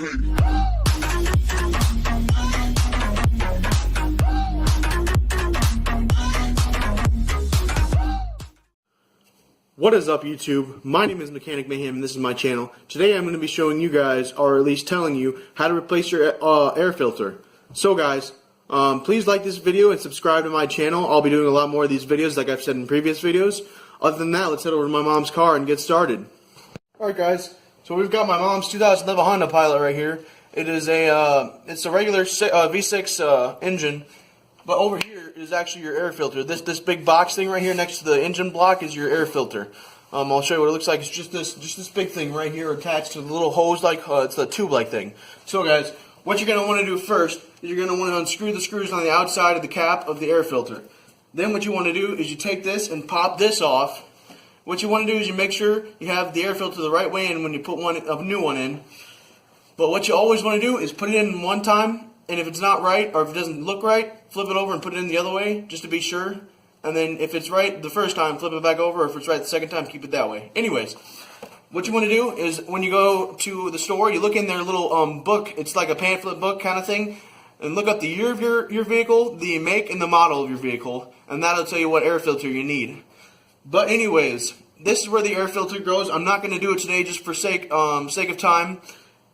What is up, YouTube? My name is Mechanic Mayhem and this is my channel. Today I'm going to be showing you guys, or at least telling you, how to replace your air filter. So guys, please like this video and subscribe to my channel. I'll be doing a lot more of these videos like I've said in previous videos. Other than that, let's head over to my mom's car and get started. Alright guys, so we've got my mom's 2011 Honda Pilot right here. It is it's a regular V6 engine, but over here is actually your air filter. This big box thing right here next to the engine block is your air filter. I'll show you what it looks like. It's just this big thing right here attached to the little hose, like it's a tube-like thing. So guys, what you're gonna want to do first is you're gonna want to unscrew the screws on the outside of the cap of the air filter. Then what you want to do is you take this and pop this off. What you want to do is you make sure you have the air filter the right way in when you put a new one in. But what you always want to do is put it in one time, and if it's not right or if it doesn't look right, flip it over and put it in the other way just to be sure. And then if it's right the first time, flip it back over. Or if it's right the second time, keep it that way. Anyways, what you want to do is when you go to the store, you look in their little book. It's like a pamphlet book kind of thing. And look up the year of your vehicle, the make and the model of your vehicle, and that'll tell you what air filter you need. But anyways, this is where the air filter goes. I'm not going to do it today just for sake of time.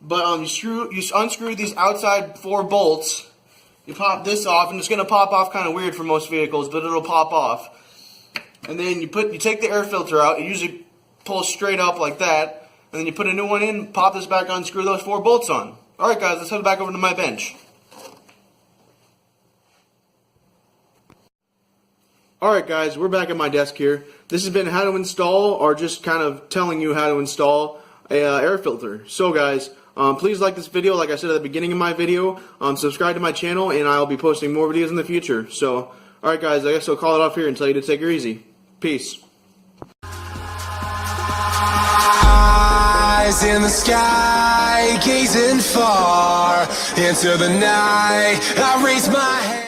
But you unscrew these outside 4 bolts. You pop this off, and it's going to pop off kind of weird for most vehicles, but it'll pop off. And then you take the air filter out. It usually pulls straight up like that. And then you put a new one in, pop this back on, screw those 4 bolts on. All right, guys, let's head back over to my bench. Alright guys, we're back at my desk here. This has been how to install, or just kind of telling you how to install a air filter. So guys, please like this video, like I said at the beginning of my video. Subscribe to my channel, and I'll be posting more videos in the future. So, alright guys, I guess I'll call it off here and tell you to take it easy. Peace. Eyes in the sky, gazing far into the night. I raise my hand.